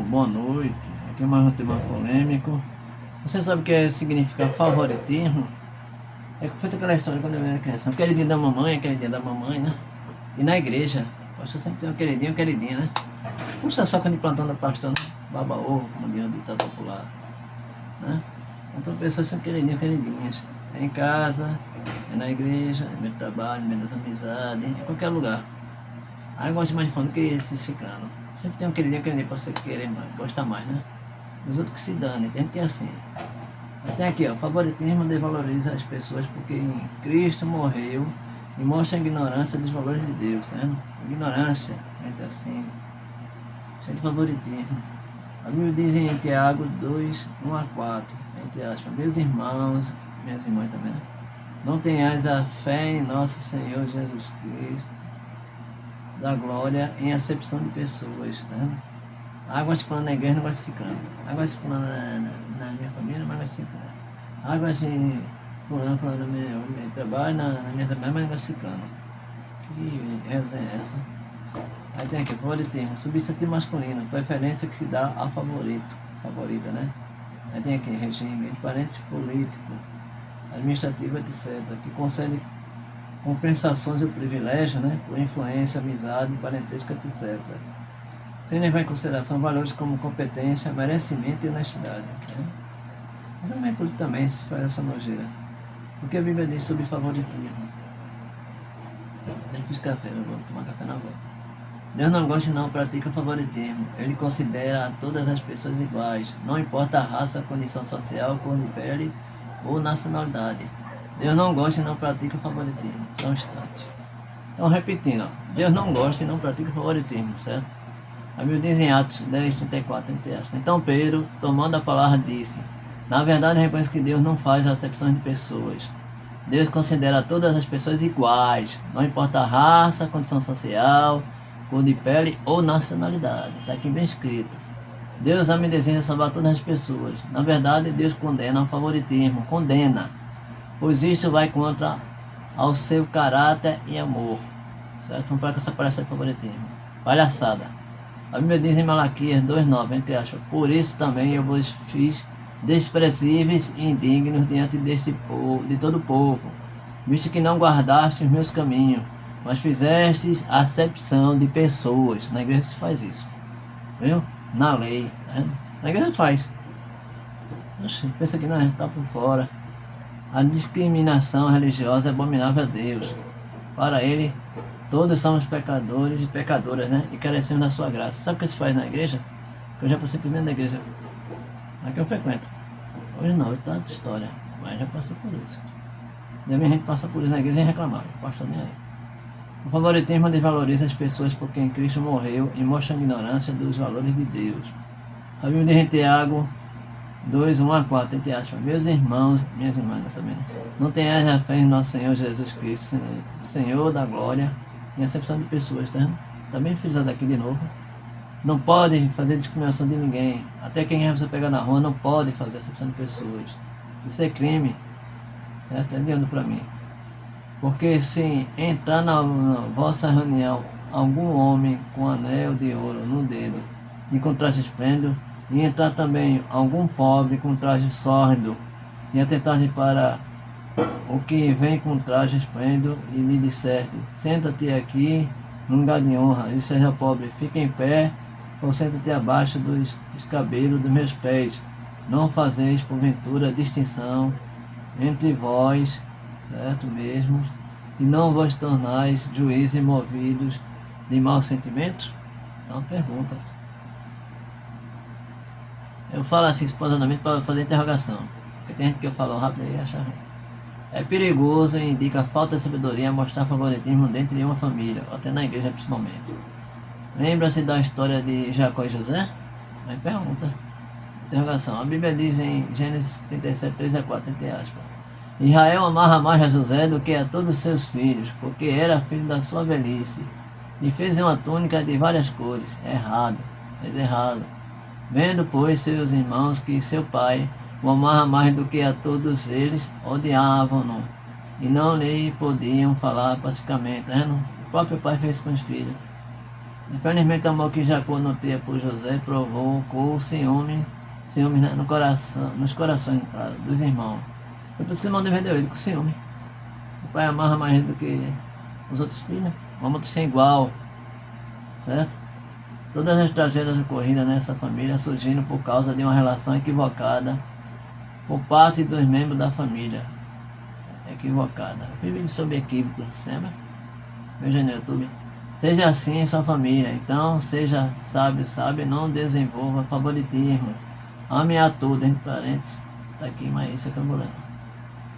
Boa noite. Aqui é mais um tema polêmico. Você sabe o que significa favoritismo? É que foi aquela história quando eu era criança. Queridinho da mamãe, queridinha da mamãe, né? E na igreja, o pastor sempre tem um queridinha, né? Puxa só quando plantão da pastor, né? Baba ovo, como diz o ditado popular, né? Então pessoas são queridinhas. É em casa, é na igreja, é no meu trabalho, no meio das amizades, em qualquer lugar. Aí eu gosto mais de fundo que esse ciclano. Sempre tem um queridinho pra você querer mais, gostar mais, né? Os outros que se dane, tem que ter assim. Tem aqui, ó, favoritismo desvaloriza as pessoas porque em Cristo morreu e mostra a ignorância dos valores de Deus, tá vendo? Ignorância, gente assim, cheio de favoritismo. A Bíblia diz em Tiago 2, 1 a 4, entre aspas, meus irmãos, minhas irmãs também, né? Não tenhais a fé em nosso Senhor Jesus Cristo da glória em acepção de pessoas, tá vendo? Água se falando na igreja, não gosta de ciclano. Água se falando na minha família, não gosta de ciclano. Água se falando no meu trabalho, na minha família, mas não gosta de ciclano. Que resenha é essa? Aí tem aqui, favoritismo, substantivo masculino, preferência que se dá ao favorito, favorita, né? Aí tem aqui, regime, entre parênteses, político, administrativo, etc., que concede compensações ou privilégios, né? Por influência, amizade, parentesco, etc., sem levar em consideração valores como competência, merecimento e honestidade. Né? Mas também por também se faz essa nojeira. Porque a Bíblia diz sobre favoritismo. Nem fiz café, eu vou tomar café na volta. Deus não gosta e não pratica favoritismo. Ele considera todas as pessoas iguais, não importa a raça, condição social, cor de pele ou nacionalidade. Deus não gosta e não pratica favoritismo. Só um instante. Então, repetindo, ó, Deus não gosta e não pratica favoritismo, certo? A Bíblia diz em Atos 10, 34, entre aspas. Então Pedro, tomando a palavra, disse: na verdade, reconheço que Deus não faz acepções de pessoas. Deus considera todas as pessoas iguais, não importa a raça, condição social, cor de pele ou nacionalidade. Está aqui bem escrito. Deus ama e deseja salvar todas as pessoas. Na verdade, Deus condena o favoritismo, condena, pois isso vai contra ao seu caráter e amor. Certo? Vamos para com essa palhaçada de favoritismo. Palhaçada. A Bíblia diz em Malaquias 2,9, entre aspas, por isso também eu vos fiz desprezíveis e indignos diante deste povo, de todo o povo, visto que não guardastes os meus caminhos, mas fizestes acepção de pessoas. Na igreja se faz isso, viu? Na lei, né? Na igreja faz. Oxi, pensa que não, está por fora. A discriminação religiosa é abominável a Deus. Para ele, todos somos pecadores e pecadoras, né? E carecemos da sua graça. Sabe o que se faz na igreja? Eu já passei por dentro da igreja. Aqui eu frequento. Hoje não, hoje tá outra história. Mas já passei por isso. E a minha gente passa por isso na igreja e reclamar. O pastor nem aí. O favoritismo desvaloriza as pessoas porque em Cristo morreu e mostra a ignorância dos valores de Deus. A Bíblia diz em Tiago 2, 1 a 4, entre aspas, meus irmãos, minhas irmãs também, não tenhais a fé em nosso Senhor Jesus Cristo, Senhor da glória, em acepção de pessoas, tá? Também frisado aqui de novo. Não pode fazer discriminação de ninguém. Até quem você pegar na rua não pode fazer acepção de pessoas. Isso é crime. Certo? Entendendo para mim. Porque se entrar na vossa reunião algum homem com anel de ouro no dedo e com traje esplêndido, e entrar também algum pobre com traje sórdido e atentar para o que vem com traje esplêndido e lhe disserte, senta-te aqui no lugar de honra, e seja pobre, fica em pé, ou senta-te abaixo dos escabelos dos meus pés. Não fazeis, porventura, distinção entre vós, certo mesmo, e não vos tornais juízes movidos de maus sentimentos? É uma pergunta. Eu falo assim espontaneamente para fazer interrogação, porque tem gente que eu falo rápido e acha ruim. É perigoso e indica falta de sabedoria mostrar favoritismo dentro de uma família, ou até na igreja principalmente. Lembra-se da história de Jacó e José? Aí pergunta. Interrogação. A Bíblia diz em Gênesis 37, 3 a 4, entre aspas. Israel amava mais a José do que a todos seus filhos, porque era filho da sua velhice, e fez uma túnica de várias cores. Errado, fez errado. Vendo, pois, seus irmãos que seu pai o amava mais do que a todos eles, odiavam-no, e não lhe podiam falar pacificamente. O próprio pai fez com os filhos. Infelizmente o amor que Jacó nutria por José provocou ciúme no coração, nos corações dos irmãos. Foi por isso que o irmão vendeu ele, com ciúme. O pai amarra mais ele do que os outros filhos. Vamos ser igual, certo? Todas as tragédias ocorridas nessa família surgiram por causa de uma relação equivocada por parte dos membros da família. Equivocada. Vive sobre equívocos, sempre. Veja no YouTube. Seja assim em sua família. Então, seja sábio, não desenvolva favoritismo. Ame a todos, entre parênteses. Tá aqui, mas isso é que eu vou ler.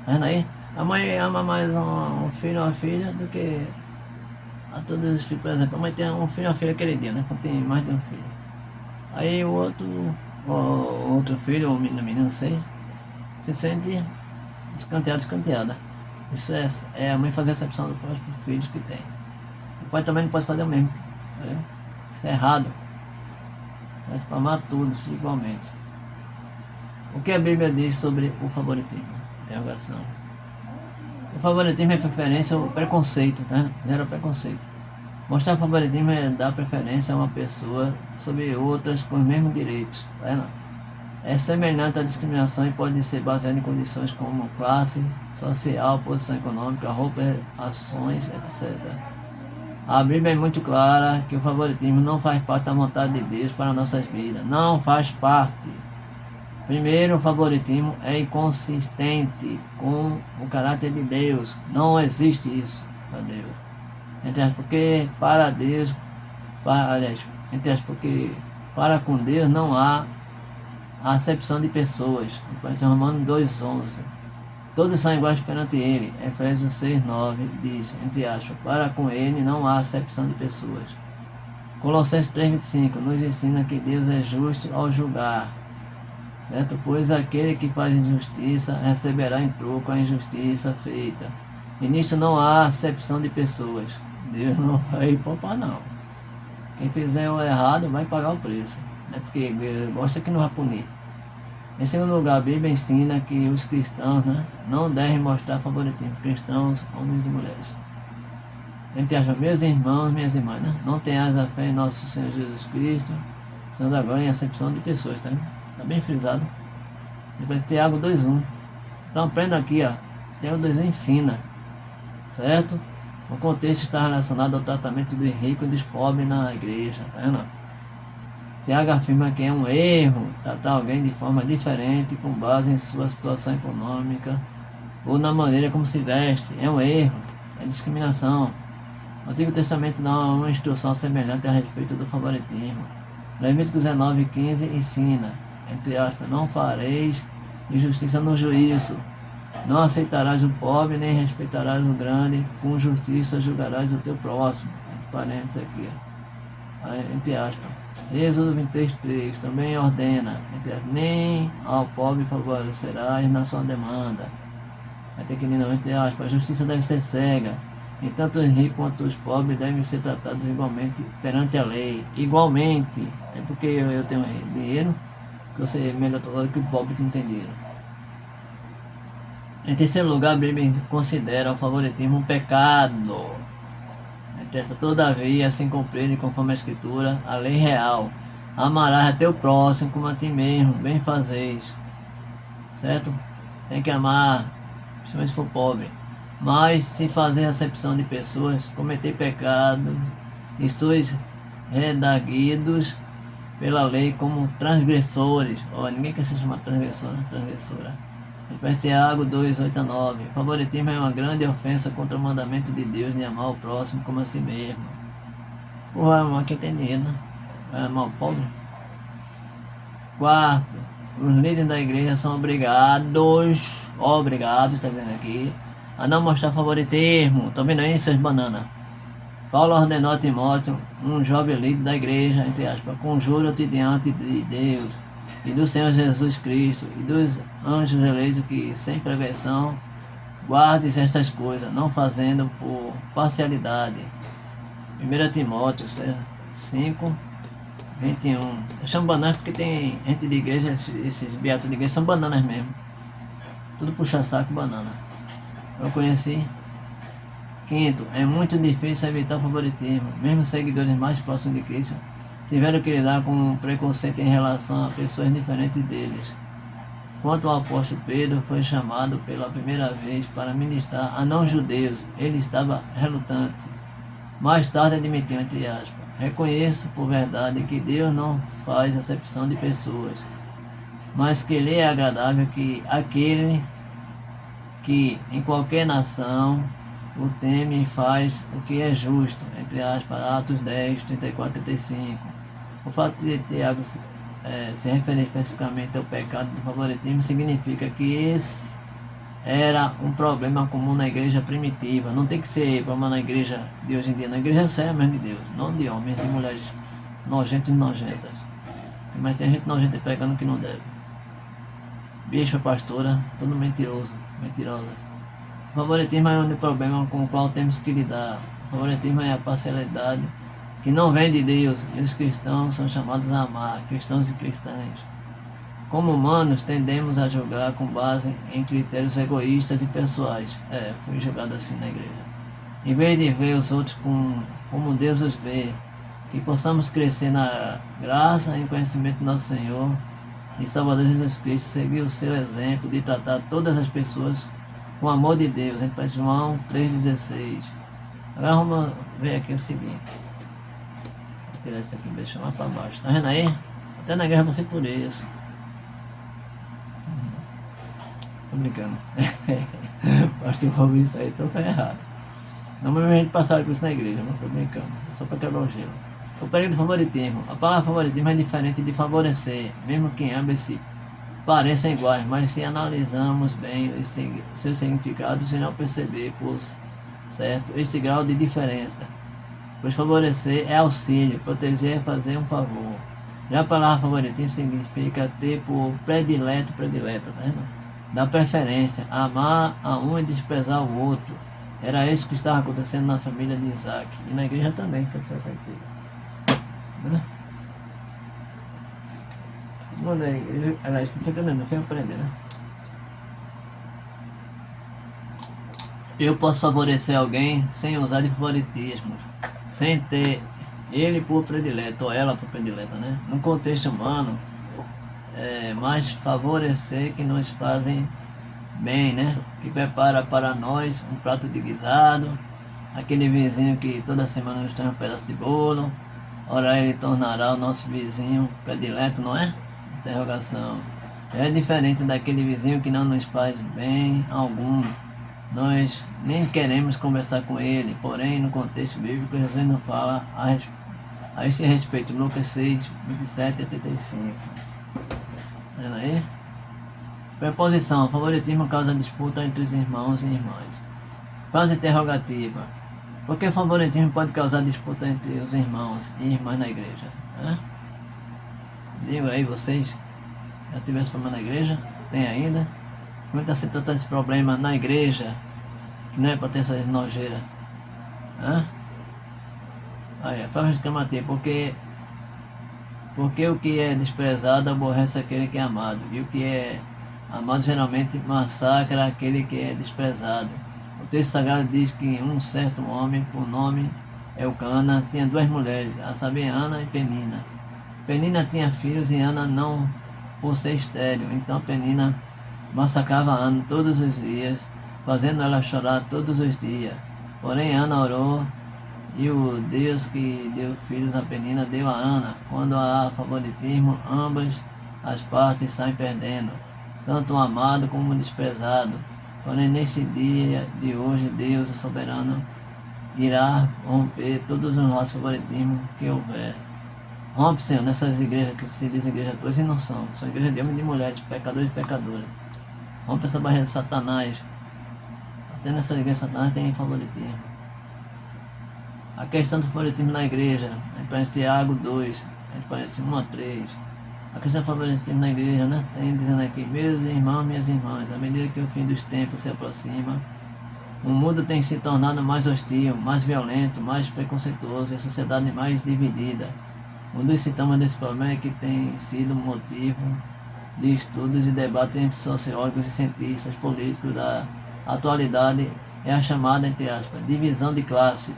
Tá vendo aí? A mãe ama mais um filho ou uma filha do que a todos os filhos. Por exemplo, a mãe tem um filho ou uma filha queridinha, né? Quando tem mais de um filho. Aí o outro filho, ou menino, não sei, se sente escanteada. Isso é a mãe fazer exceção dos próprios filhos que tem. O pai também não pode fazer o mesmo. Entendeu? Isso é errado. Certo? Para amar todos igualmente. O que a Bíblia diz sobre o favoritismo? Interrogação. O favoritismo é preferência ou preconceito, tá? Gera preconceito. Mostrar favoritismo é dar preferência a uma pessoa sobre outras com os mesmos direitos, tá vendo? É semelhante à discriminação e pode ser baseada em condições como classe social, posição econômica, roupa, ações, etc. A Bíblia é muito clara que o favoritismo não faz parte da vontade de Deus para nossas vidas. Não faz parte. Primeiro, o favoritismo é inconsistente com o caráter de Deus. Não existe isso para Deus. Porque para Deus, porque para com Deus não há acepção de pessoas. Romanos 2,11. Todos são iguais perante Ele. Efésios 6,9 diz, entre aspas, para com Ele não há acepção de pessoas. Colossenses 3,25 nos ensina que Deus é justo ao julgar. Certo? Pois aquele que faz injustiça receberá em troco a injustiça feita. E nisso não há acepção de pessoas. Deus não vai poupar, não. Quem fizer o errado vai pagar o preço. Né? Porque Deus gosta que não vai punir. Em segundo lugar, a Bíblia ensina que os cristãos, né, não devem mostrar favoritismo. Cristãos, homens e mulheres. Entre as meus irmãos, minhas irmãs, né? Não tenhas a fé em nosso Senhor Jesus Cristo, sendo agora em acepção de pessoas, tá? Tá bem frisado. Depois Tiago 2,1. Então aprenda aqui, ó. Tiago 2,1 ensina. Certo? O contexto está relacionado ao tratamento dos ricos e dos pobres na igreja, tá vendo? Tiago afirma que é um erro tratar alguém de forma diferente com base em sua situação econômica ou na maneira como se veste. É um erro, é discriminação. O Antigo Testamento dá uma instrução semelhante a respeito do favoritismo. Levítico 19,15 ensina, entre aspas, não fareis injustiça no juízo. Não aceitarás o pobre, nem respeitarás o grande, com justiça julgarás o teu próximo. Parênteses aqui, entre aspas. Êxodo 23,3 também ordena, entre aspas, nem ao pobre favorecerás na sua demanda. Vai ter que dizer, entre aspas, a justiça deve ser cega, e tanto os ricos quanto os pobres devem ser tratados igualmente perante a lei. Igualmente, é porque eu tenho dinheiro, que você é melhor tratado que o pobre que não tem dinheiro. Em terceiro lugar, a Bíblia considera o favoritismo um pecado. Todavia, assim cumprido conforme a Escritura, a lei real. Amarás a teu próximo como a ti mesmo, bem fazeis. Certo? Tem que amar, principalmente se for pobre. Mas se fazer acepção de pessoas, cometer pecado, e sois redarguidos pela lei como transgressores. Ninguém quer se chamar transgressor, né? Transgressora. Tiago 2,8-9. Favoritismo é uma grande ofensa contra o mandamento de Deus de amar o próximo como a si mesmo. Porra, amar quem tem dinheiro, né? Vai amar o pobre. Quarto, os líderes da igreja são obrigados, tá vendo aqui, a não mostrar favoritismo. Tá vendo aí, seus bananas? Paulo ordenou a Timóteo, um jovem líder da igreja, entre aspas, conjuro-te diante de Deus e do Senhor Jesus Cristo e dos anjos eleitos que, sem prevenção, guardes estas coisas, não fazendo por parcialidade. 1 Timóteo 5:21. Eu chamo bananas porque tem gente de igreja, esses beatos de igreja são bananas mesmo. Tudo puxa saco banana. Eu conheci Quinto, é muito difícil evitar o favoritismo. Mesmo seguidores mais próximos de Cristo tiveram que lidar com um preconceito em relação a pessoas diferentes deles. Quando o apóstolo Pedro foi chamado pela primeira vez para ministrar a não-judeus, ele estava relutante. Mais tarde admitiu, entre aspas, reconheço por verdade que Deus não faz acepção de pessoas, mas que lhe é agradável que aquele que em qualquer nação o teme e faz o que é justo, entre aspas, Atos 10, 34 e 35. O fato de Tiago se referir especificamente ao pecado do favoritismo significa que esse era um problema comum na igreja primitiva. Não tem que ser problema na igreja de hoje em dia, na igreja séria mesmo de Deus, não de homens e mulheres nojentas e nojentas. Mas tem gente nojenta pegando que não deve. Bicho, pastora, tudo mentirosa. O favoritismo é um problema com o qual temos que lidar. O favoritismo é a parcialidade que não vem de Deus, e os cristãos são chamados a amar, cristãos e cristãs. Como humanos, tendemos a julgar com base em critérios egoístas e pessoais. Fui julgado assim na igreja. Em vez de ver os outros como Deus os vê, que possamos crescer na graça e conhecimento do nosso Senhor e Salvador Jesus Cristo, seguir o seu exemplo de tratar todas as pessoas com o amor de Deus. Em João 3,16. Agora vamos ver aqui o seguinte. Vou tirar isso aqui, deixa eu chamar para baixo. Tá vendo aí? Até na guerra você por isso. Tô brincando. Pastor Rob, isso aí, tô ferrado. Não, mas a gente passava com isso na igreja, não tô brincando. É só para quebrar o gelo. O período de favoritismo. A palavra favoritismo é diferente de favorecer, mesmo que ambas se pareçam iguais, mas se analisamos bem os seus significados, irão perceber, por certo, este grau de diferença. Pois favorecer é auxílio, proteger é fazer um favor. Já a palavra favoritismo significa ter por predileta, tá vendo? Dar preferência, amar a um e desprezar o outro. Era isso que estava acontecendo na família de Isaac. E na igreja também, que foi feito. Né? Não, na igreja, aliás, não foi aprender, né? Eu posso favorecer alguém sem usar de favoritismo, sem ter ele por predileto, ou ela por predileta, né? No contexto humano, mais favorecer que nos fazem bem, né? Que prepara para nós um prato de guisado, aquele vizinho que toda semana nos traz um pedaço de bolo, ora ele tornará o nosso vizinho predileto, não é? Interrogação. É diferente daquele vizinho que não nos faz bem algum. Nós nem queremos conversar com ele, porém no contexto bíblico Jesus não fala a esse respeito. Lucas 6, 27 a 35. Vendo aí? Preposição. Favoritismo causa disputa entre os irmãos e irmãs. Frase interrogativa. Por que o favoritismo pode causar disputa entre os irmãos e irmãs na igreja? Digo aí vocês, já tiveram esse problema na igreja? Tem ainda? Como está se tratando esse problema na igreja? Que não é para ter essas nojeiras. Aí, a prova exclamativa, porque o que é desprezado aborrece aquele que é amado, e o que é amado geralmente massacra aquele que é desprezado. O texto sagrado diz que um certo homem, por nome Elcana, tinha duas mulheres, a saber, Ana e Penina. Penina tinha filhos e Ana não, por ser estéril. Então Penina massacrava Ana todos os dias, fazendo ela chorar todos os dias. Porém Ana orou, e o Deus que deu filhos a Penina deu a Ana. Quando há favoritismo, ambas as partes saem perdendo, tanto o amado como o desprezado. Porém, nesse dia de hoje, Deus, o soberano, irá romper todos os nossos favoritismos que houver. Rompe, Senhor, nessas igrejas que se dizem igrejas tuas e não são. São igrejas de homens e de mulheres, pecadores e pecadoras. Rompe essa barreira de Satanás. Até nessa igreja, Satanás tem favoritismo. A questão do favoritismo na igreja, a gente conhece Tiago 2, a gente conhece 1 a 3. A questão do favoritismo na igreja, né? Tem dizendo aqui, meus irmãos, minhas irmãs, à medida que o fim dos tempos se aproxima, o mundo tem se tornado mais hostil, mais violento, mais preconceituoso e a sociedade mais dividida. Um dos sintomas desse problema é que tem sido motivo de estudos e debates entre sociólogos e cientistas políticos da atualidade é a chamada, entre aspas, divisão de classe,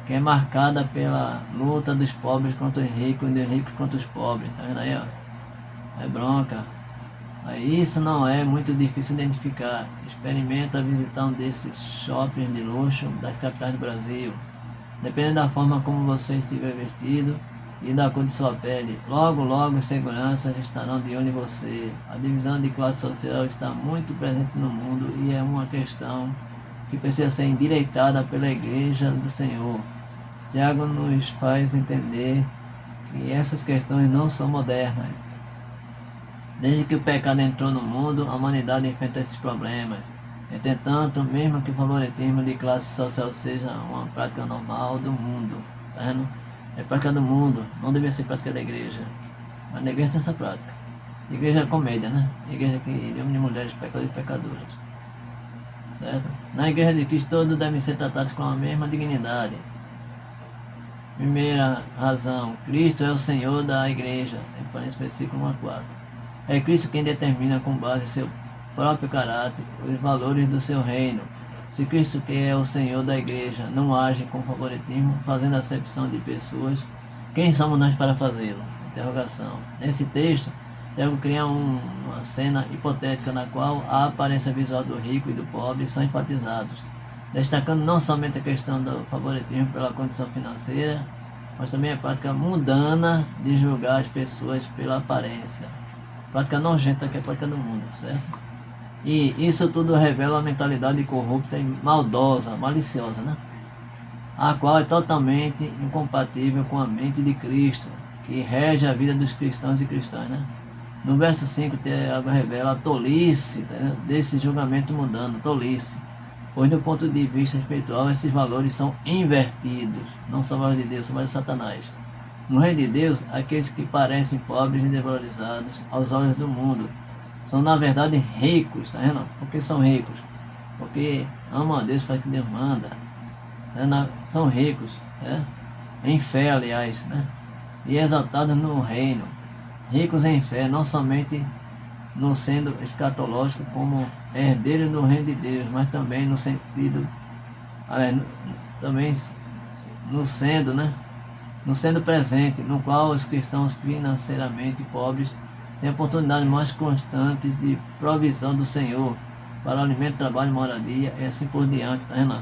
que é marcada pela luta dos pobres contra os ricos e dos ricos contra os pobres. Tá vendo aí, ó? É bronca. Aí isso não é muito difícil identificar. Experimenta visitar um desses shoppings de luxo das capitais do Brasil. Dependendo da forma como você estiver vestido e da cor de sua pele, logo logo os seguranças estarão de olho em você. A divisão de classe social está muito presente no mundo e é uma questão que precisa ser endireitada pela Igreja do Senhor. Tiago nos faz entender que essas questões não são modernas. Desde que o pecado entrou no mundo, a humanidade enfrenta esses problemas. Entretanto, mesmo que o favoritismo de classe social seja uma prática normal do mundo, tá vendo? É prática do mundo, não deve ser prática da igreja. Mas na igreja tem essa prática. Igreja é comédia, né? Igreja que de homens e mulheres, pecadores e pecadoras. Certo? Na igreja de Cristo todos devem ser tratados com a mesma dignidade. Primeira razão, Cristo é o Senhor da igreja. Em versículo 1 a 4. É Cristo quem determina com base em seu próprio caráter os valores do seu reino. Se Cristo, que é o Senhor da igreja, não age com favoritismo, fazendo acepção de pessoas, quem somos nós para fazê-lo? Interrogação. Nesse texto, Tiago cria uma cena hipotética na qual a aparência visual do rico e do pobre são enfatizados, destacando não somente a questão do favoritismo pela condição financeira, mas também a prática mundana de julgar as pessoas pela aparência. Prática nojenta que é a prática do mundo, certo? E isso tudo revela a mentalidade corrupta e maldosa, maliciosa, né? A qual é totalmente incompatível com a mente de Cristo, que rege a vida dos cristãos e cristãs, né? No verso 5, Tiago revela a tolice, né, desse julgamento mundano, tolice. Pois do ponto de vista espiritual, esses valores são invertidos. Não são valores de Deus, são valores de Satanás. No reino de Deus, aqueles que parecem pobres e desvalorizados aos olhos do mundo são na verdade ricos, tá vendo? Por que são ricos? Porque amam a Deus, faz o que Deus manda. Tá, são ricos, né? Em fé, aliás, né? E exaltados no reino. Ricos em fé, não somente no sendo escatológico como herdeiros do reino de Deus, mas também no sentido, aliás, também no sendo, né? No sendo presente, no qual os cristãos financeiramente pobres têm oportunidades mais constantes de provisão do Senhor para alimento, trabalho, moradia e assim por diante, tá vendo?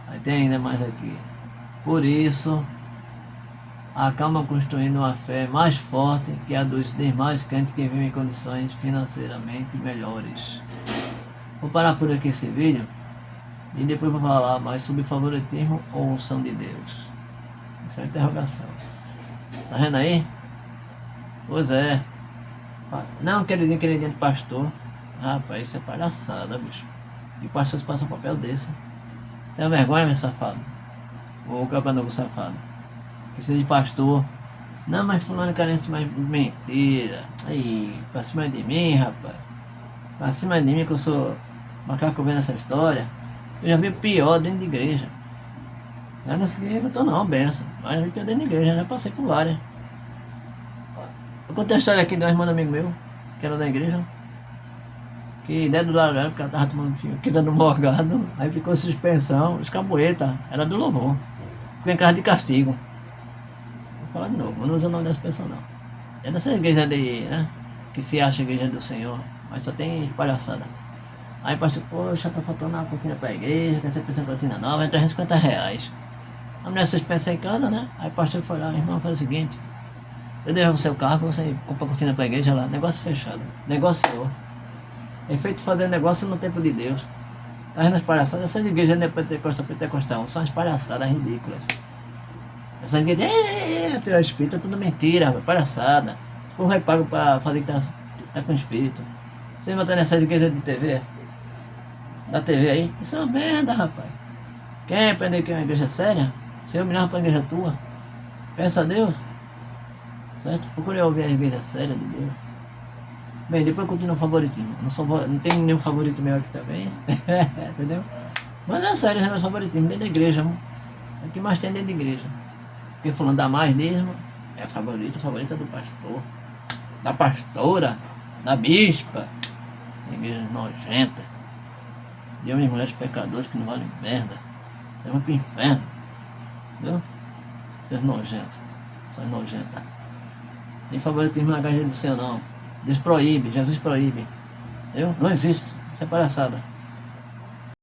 Aí tem ainda mais aqui. Por isso, acabam construindo uma fé mais forte que a dos demais crentes que vivem em condições financeiramente melhores. Vou parar por aqui esse vídeo e depois vou falar mais sobre favoritismo ou unção de Deus. Essa é a interrogação. Tá vendo aí? Pois é. Não, queridinho de pastor. Rapaz, isso é palhaçada, bicho. E pastores passam um papel desse. Tem vergonha, meu safado? Ou o cabanovo safado? Que seja de pastor. Não, mas fulano carece mais mentira. Aí, pra cima de mim, rapaz. Pra cima de mim que eu sou macaco vendo essa história. Eu já vi pior dentro de igreja. Eu não sei que eu tô não, benção. Mas eu vi pior dentro de igreja, já passei por várias. Eu contei a história aqui de um irmão amigo meu, que era da igreja. Que ideia do largar, porque ela tava tomando fio, que dando morgado. Aí ficou suspensão, escabueta, era do louvor. Ficou em casa de castigo. Vou falar de novo, não usa o nome dessa pessoa não. É dessa igreja de, né? Que se acha igreja do Senhor, mas só tem palhaçada. Aí o pastor, poxa, tá faltando uma cortina pra igreja, quer ser pensando em cortina nova, é R$350. A mulher suspensa em casa, né? Aí o pastor foi lá, irmão, faz o seguinte. Eu devo o seu carro, você compra a cortina pra igreja lá, negócio fechado, negócio. É feito fazer negócio no tempo de Deus. Tá vendo as palhaçadas? Essas igrejas não é pentecostal, são as palhaçadas ridículas. Essas igrejas, tirar espírito, é tudo mentira, rapaz, palhaçada. O povo vai pago pra fazer que tá com espírito. Vocês botam nessas igrejas de TV? Da TV aí? Isso é uma merda, rapaz. Quer aprender que é uma igreja séria? Você humilhava pra igreja tua? Peça a Deus. Certo? Procure ouvir a igreja séria de Deus. Bem, depois continua o favoritismo. Não tem nenhum favorito meu aqui também. Entendeu? Mas é sério, é favoritismo dentro da igreja. É o que mais tem dentro da igreja. Porque falando da mais mesmo, é favorita do pastor, da pastora, da bispa. Igreja nojenta. de homens e mulheres pecadores que não valem merda. Vocês vão pro inferno. Viu? Vocês nojentos. Vocês nojentos. Tem favoritismo na igreja do Senhor não. Deus proíbe, Jesus proíbe. Viu? Não existe. Isso é palhaçada.